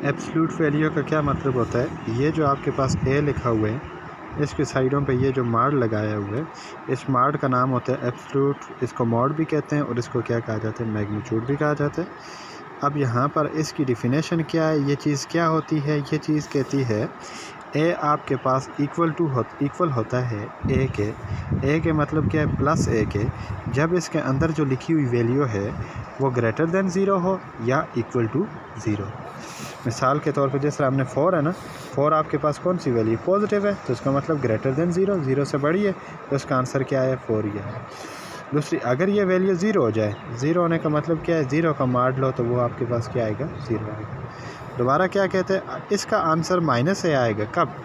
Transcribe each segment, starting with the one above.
Absolute value का क्या मतलब होता है, ये जो आपके पास ए लिखा हुआ है इसके साइडों पे ये जो माड लगाया हुआ है, इस माड का नाम होता है एब्सोल्यूट। इसको मॉड भी कहते हैं और इसको क्या कहा जाता है, मैग्नीट्यूड भी कहा जाता है। अब यहाँ पर इसकी डिफिनेशन क्या है, ये चीज़ क्या होती है, ये चीज़ कहती है ए आपके पास इक्वल होता है ए के मतलब क्या है, प्लस ए के, जब इसके अंदर जो लिखी हुई वैल्यू है वो ग्रेटर देन ज़ीरो हो या इक्वल टू ज़ीरो। मिसाल के तौर पे जिस तरह हमने 4 है ना, 4 आपके पास कौन सी वैल्यू, पॉजिटिव है, तो इसका मतलब ग्रेटर देन ज़ीरो, ज़ीरो से बड़ी है, तो इसका आंसर क्या है, 4 ही है। दूसरी, अगर ये वैल्यू ज़ीरो हो जाए, ज़ीरो होने का मतलब क्या है, ज़ीरो का माड लो तो वो आपके पास क्या आएगा, ज़ीरो आएगा। दोबारा क्या कहते हैं, इसका आंसर माइनस ए आएगा, कब,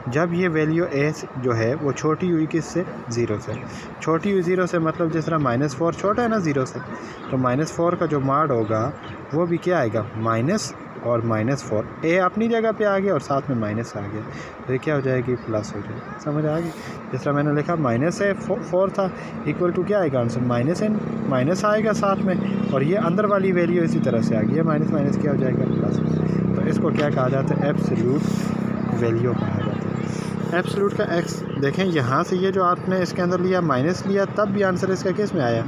जब ये वैल्यू ए जो है वो छोटी हुई किससे, ज़ीरो से। छोटी हुई ज़ीरो से मतलब जिस तरह -4 छोटा है ना ज़ीरो से, तो -4 का जो माड होगा वो भी क्या आएगा, माइनस और -4, ए अपनी जगह पे आ गया और साथ में माइनस आ गया, तो ये क्या हो जाएगी, प्लस हो जाएगी। समझ आ गई। जिस तरह मैंने लिखा -4 था, इक्वल टू क्या आएगा आंसर, माइनस आएगा साथ में, और ये अंदर वाली वैल्यू इसी तरह से आ गई है, माइनस माइनस क्या हो जाएगा, प्लस। तो इसको क्या कहा जाता है, एब्सोल्यूट वैल्यू कहा जाता है। एब्सोल्यूट का एक्स देखें, यहाँ से ये जो आपने इसके अंदर लिया माइनस लिया, तब भी आंसर इसका किस में आया,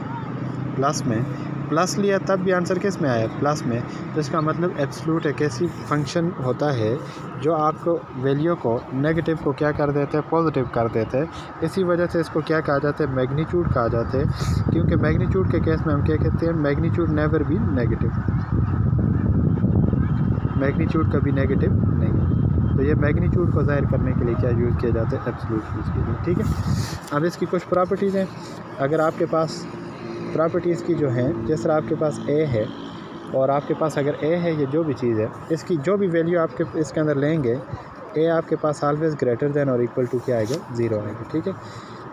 प्लस में, प्लस लिया तब भी आंसर किस में आया, प्लस में। तो इसका मतलब एब्सोल्यूट एक ऐसी फंक्शन होता है जो आपको वैल्यू को, नेगेटिव को क्या कर देते हैं, पॉजिटिव कर देते हैं। इसी वजह से इसको क्या कहा जाता है, मैग्नीट्यूड कहा जाता है, क्योंकि मैग्नीट्यूड के केस में हम क्या कहते हैं, magnitude never be negative, magnitude कभी नेगेटिव नहीं होता। तो ये मैग्नीट्यूड को ज़ाहिर करने के लिए क्या यूज़ किया जाता है, एब्सोल्यूट यूज़ किया जाता है। ठीक है। अब इसकी कुछ प्रॉपर्टीज़ हैं। अगर आपके पास प्रॉपर्टीज़ की जो हैं, जिस तरह आपके पास ए है और आपके पास अगर ए है, ये जो भी चीज़ है, इसकी जो भी वैल्यू आपके इसके अंदर लेंगे, ए आपके पास ऑलवेज़ ग्रेटर देन और इक्वल टू क्या आएगा, ज़ीरो आएगा। ठीक है।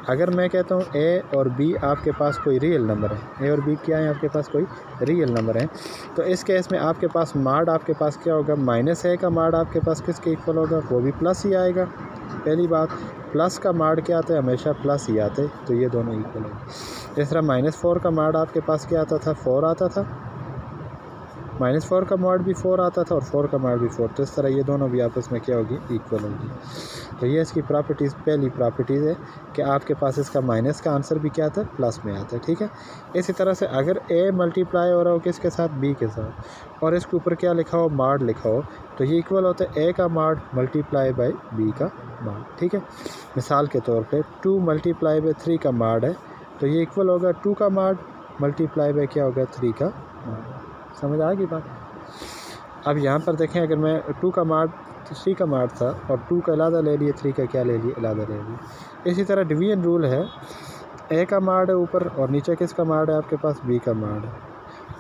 अगर मैं कहता हूँ ए और बी आपके पास कोई रियल नंबर है, ए और बी क्या है, आपके पास कोई रियल नंबर है, तो इस केस में आपके पास माड आपके पास क्या होगा, -a का माड आपके पास किसके इक्वल होगा, वो भी प्लस ही आएगा। पहली बात, प्लस का माड क्या आता है, हमेशा प्लस ही आते, तो ये दोनों इक्वल है। इस तरह -4 का माड आपके पास क्या आता था, 4 आता था, -4 का माड भी 4 आता था और 4 का माड भी 4, तो इस तरह ये दोनों भी आपस में क्या होगी, इक्वल होगी। तो ये इसकी प्रॉपर्टीज़, पहली प्रॉपर्टीज़ है कि आपके पास इसका माइनस का आंसर भी क्या आता है, प्लस में आता है। ठीक है। इसी तरह से अगर ए मल्टीप्लाई हो रहा हो किसके साथ, बी के साथ, और इसके ऊपर क्या लिखा हो, माड लिखा हो, तो ये इक्वल होता है ए का माड मल्टीप्लाई बाई बी का माड। ठीक है। मिसाल के तौर पे 2 मल्टीप्लाई बाई 3 का माड है, तो ये इक्वल होगा 2 का माड मल्टीप्लाई बाई क्या होगा, 3 का माड। समझ आ गई बात। अब यहाँ पर देखें, अगर मैं 2 का माड 3 का माड था और 2 का इलादा ले लिए, 3 का क्या ले लिए, इलादा ले लिए। इसी तरह डिवीजन रूल है, ए का माड है ऊपर और नीचे किसका माड है, आपके पास बी का माड है,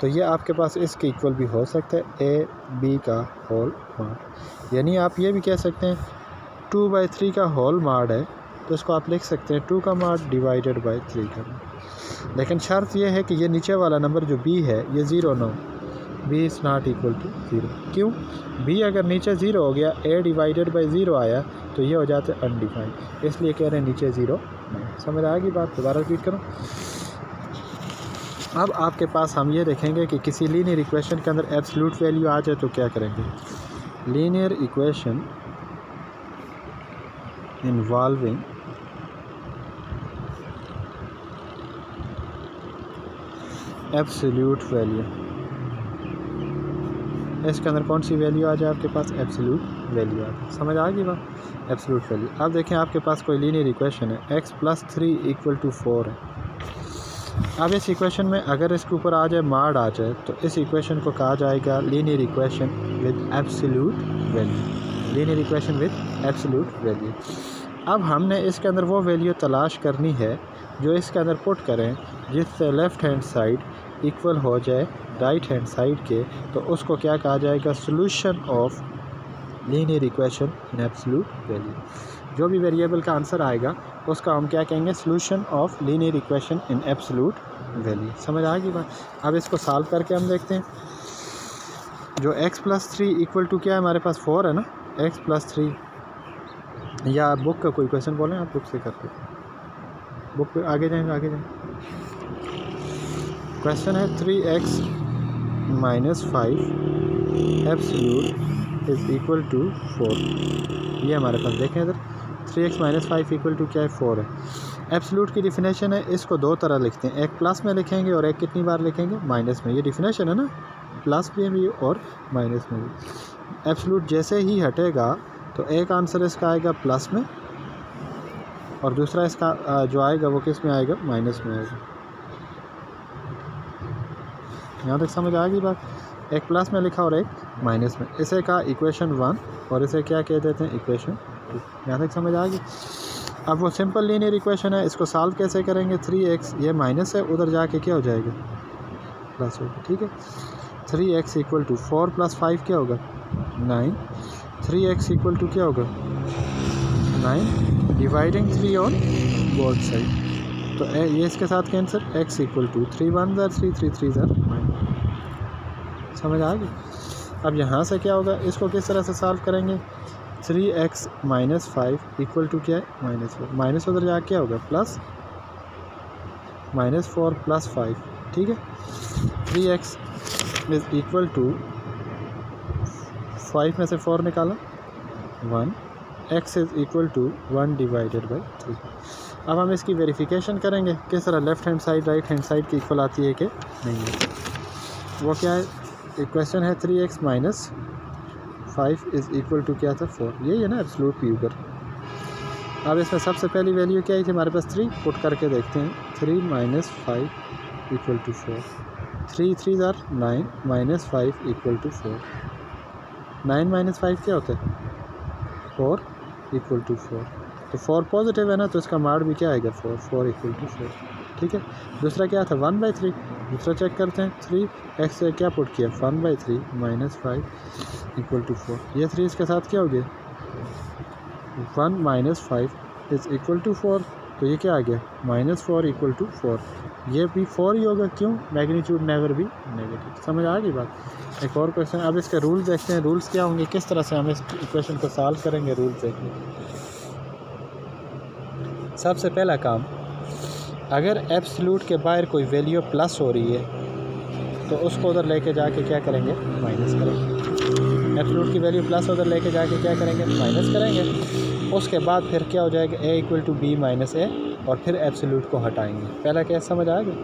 तो ये आपके पास इसके इक्वल भी हो सकता है, ए बी का होल माड। यानी आप ये भी कह सकते हैं 2/3 का होल माड है, तो इसको आप लिख सकते हैं 2 का माड डिवाइडेड बाई 3 का माड। लेकिन शर्त यह है कि ये नीचे वाला नंबर जो बी है ये ज़ीरो ना हो, B is not equal to zero. क्यों, बी अगर नीचे ज़ीरो हो गया, ए डिवाइडेड बाई ज़ीरो आया, तो ये हो जाते हैं अनडिफाइंड, इसलिए कह रहे हैं नीचे ज़ीरो नहीं। समझ आएगी बात, दोबारा रिपीट करूँ। अब आपके पास हम ये देखेंगे कि किसी लीनियर इक्वेशन के अंदर एब्सोल्यूट वैल्यू आ जाए तो क्या करेंगे। Linear equation involving absolute value, इसके अंदर कौन सी वैल्यू आ जाए, आपके पास एब्सोल्यूट वैल्यू आ जाए। समझ आ गई बात, एब्सोल्यूट वैल्यू। अब देखें, आपके पास कोई लीनियर इक्वेशन है, x + 3 = 4 है। अब इस इक्वेशन में अगर इसके ऊपर आ जाए माड आ जाए, तो इस इक्वेशन को कहा जाएगा linear equation with absolute value, linear equation with absolute value. अब हमने इसके अंदर वो वैल्यू तलाश करनी है जो इसके अंदर पुट करें जिससे लेफ़्ट हैंड साइड इक्वल हो जाए राइट हैंड साइड के, तो उसको क्या कहा जाएगा, solution of linear equation in absolute value. जो भी वेरिएबल का आंसर आएगा उसका हम क्या कहेंगे, solution of linear equation in absolute value. समझ आ गई बात। अब इसको सॉल्व करके हम देखते हैं। जो x + 3 = क्या है, हमारे पास 4 है ना, x + 3, या बुक का कोई क्वेश्चन बोलें, आप बुक से करते, बुक पे आगे जाएंगे, आगे जाएंगे। क्वेश्चन है 3x - 5 absolute is equal to 4। ये हमारे पास देखें इधर 3x माइनस 5 इक्वल टू क्या है 4 है। एब्सोल्यूट की डिफिनेशन है, इसको दो तरह लिखते हैं, एक प्लस में लिखेंगे और एक कितनी बार लिखेंगे माइनस में। ये डिफिनेशन है ना, प्लस में भी और माइनस में भी। एब्सोल्यूट जैसे ही हटेगा तो एक आंसर इसका आएगा प्लस में और दूसरा इसका जो आएगा वो किस में आएगा माइनस में आएगा। यहाँ तक समझ आ गई बात। एक प्लस में लिखा और एक माइनस में, इसे कहा इक्वेशन 1 और इसे क्या कह देते हैं इक्वेशन 2। यहाँ तक समझ आ गई। अब वो सिंपल लीनियर इक्वेशन है, इसको सॉल्व कैसे करेंगे। 3x ये माइनस है, उधर जाके क्या हो जाएगा प्लस होगा, ठीक है। 3x इक्वल टू 4 प्लस 5 क्या होगा 9। 3x इक्वल टू क्या होगा 9 डिवाइडिंग 3 ऑन बोथ साइड, तो ये इसके साथ कैंसर। x इक्वल टू 3 1 ज़र 3 3 3 ज़र 9। समझ आ गई। अब यहाँ से क्या होगा, इसको किस तरह से सॉल्व करेंगे। 3x माइनस 5 इक्वल टू क्या है -4, माइनस उधर जाके क्या होगा प्लस, -4 प्लस 5, ठीक है। 3x इज़ इक्वल टू 5 में से 4 निकाला 1, x is equal to 1 divided by 3। अब हम इसकी वेरिफिकेशन करेंगे किस तरह, left hand side right hand side की इक्वल आती है कि नहीं है। वो क्या है, इक्वेशन है 3x minus 5 is equal to क्या था 4, यही है ना एब्सोल्यूट पी ऊपर। अब इसमें सबसे पहली वैल्यू क्या आई थी हमारे पास 3, पुट करके देखते हैं। 3 माइनस 5 इक्वल टू 4, 3 3 ज़ार 9 माइनस 5 इक्वल टू 4। 9 माइनस 5 क्या होता है 4 इक्वल टू 4, तो 4 पॉजिटिव है ना, तो इसका मार्ड भी क्या आएगा 4 इक्वल टू 4, ठीक है। दूसरा क्या था 1/3, दूसरा चेक करते हैं। 3x से क्या पुट किया 1/3 माइनस 5 इक्वल टू 4, ये 3 इसके साथ क्या हो गया 1 माइनस 5 इज़ इक्वल टू 4, तो ये क्या आ गया -4 इक्वल टू 4। ये भी 4 ही होगा, क्यों, मैग्नीट्यूड नेवर भी नेगेटिव। समझ आ गई बात। एक और क्वेश्चन, अब इसके रूल देखते हैं, रूल्स क्या होंगे, किस तरह से हम इस इक्वेशन को सॉल्व करेंगे। रूल देखिए, सबसे पहला काम, अगर एब्सोल्यूट के बाहर कोई वैल्यू प्लस हो रही है तो उसको उधर लेके जाके क्या करेंगे माइनस करेंगे। एब्सोल्यूट की वैल्यू प्लस उधर लेके जाके क्या करेंगे माइनस करेंगे। उसके बाद फिर क्या हो जाएगा a equal to b minus a, और फिर एब्सोल्यूट को हटाएंगे। पहला केस समझ आ गया,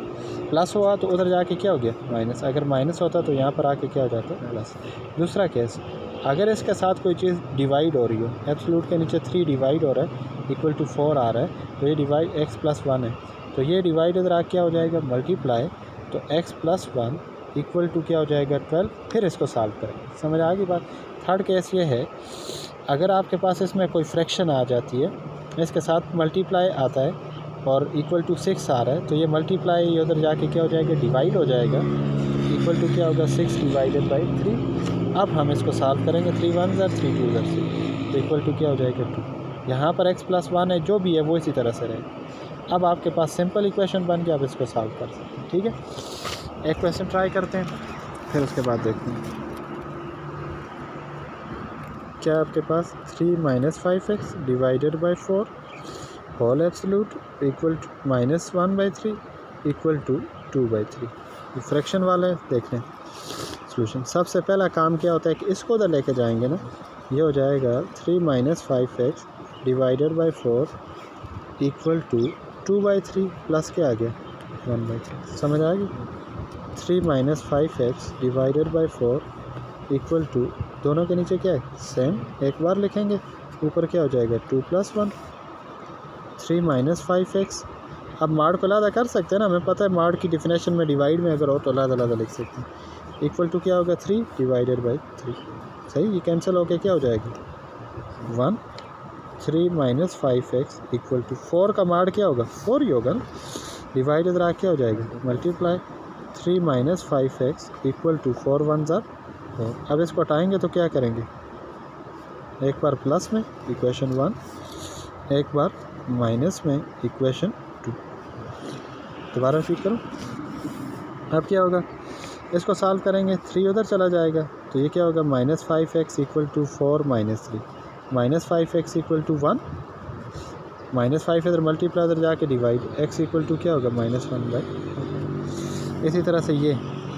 प्लस हुआ तो उधर जाके क्या हो गया माइनस, अगर माइनस होता तो यहाँ पर आके क्या हो जाता प्लस। दूसरा केस, अगर इसके साथ कोई चीज़ डिवाइड हो रही हो, एब्सोल्यूट के नीचे 3 डिवाइड हो रहा है इक्वल टू 4 आ रहा है, तो ये डिवाइड x प्लस 1 है, तो ये डिवाइड इधर क्या हो जाएगा मल्टीप्लाई, तो x प्लस 1 इक्वल टू क्या हो जाएगा 12। फिर इसको सॉल्व करें। समझ आ गई बात। थर्ड केस ये है, अगर आपके पास इसमें कोई फ्रैक्शन आ जाती है, इसके साथ मल्टीप्लाई आता है और इक्वल टू 6 आ रहा है, तो ये मल्टीप्लाई उधर जाके क्या हो जाएगा डिवाइड हो जाएगा, इक्वल टू क्या होगा 6 डिवाइडेड बाई 3। अब हम इसको सॉल्व करेंगे। 3 1 ज़र 3 2 ज़र 6, तो इक्वल टू क्या हो जाएगा 2। यहाँ पर x प्लस 1 है, जो भी है वो इसी तरह से रहेगा। अब आपके पास सिंपल इक्वेशन बन गया, आप इसको सॉल्व कर सकते हैं, ठीक है। एक क्वेश्चन ट्राई करते हैं, फिर उसके बाद देखते हैं। क्या आपके पास 3 minus 5x divided by 4 whole absolute equal to -1/3 equal to 2/3। ये फ्रैक्शन वाला है, देख लें सॉल्यूशन। सबसे पहला काम क्या होता है कि इसको उधर लेके जाएंगे ना, ये हो जाएगा 3 minus 5x divided by 4 equal to 2/3 plus क्या आ गया 1/3। समझ आ गई। 3 minus 5x divided by 4 equal to, दोनों के नीचे क्या है सेम, एक बार लिखेंगे, ऊपर क्या हो जाएगा 2 प्लस 1। 3 माइनस 5x, अब मार्ड को अलग कर सकते हैं ना, हमें पता है मार्ड की डिफिनेशन में डिवाइड में अगर हो तो अलग लिख सकते हैं। इक्वल टू क्या होगा 3 डिवाइडेड बाई 3, सही, ये कैंसिल होकर क्या हो जाएगा 1। 3 माइनस 5x इक्वल टू 4 का मार्ड क्या होगा 4 ही होगा ना, डिवाइड इधर क्या हो जाएगा multiply. 3 minus 5x equal to 4 1 ज़र 4। अब इसको हटाएंगे तो क्या करेंगे, एक बार प्लस में इक्वेशन 1, एक बार माइनस में इक्वेशन 2। दोबारा रिपीट करो। अब क्या होगा, इसको सॉल्व करेंगे, 3 उधर चला जाएगा, तो ये क्या होगा -5x equal to 4 minus 3, -5x equal to 1, -5 इधर मल्टीप्लाई इधर जाके डिवाइड, x इक्वल टू क्या होगा -1/। इसी तरह से ये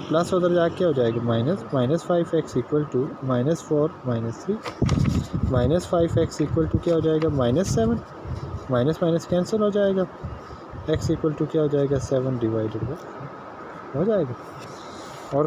प्लस उधर जाके क्या हो जाएगा minus, -5x equal to -4 -3, -5x equal to क्या हो जाएगा -7, माइनस माइनस कैंसिल हो जाएगा, x इक्वल टू क्या हो जाएगा 7 डिवाइडेड बाई हो जाएगा।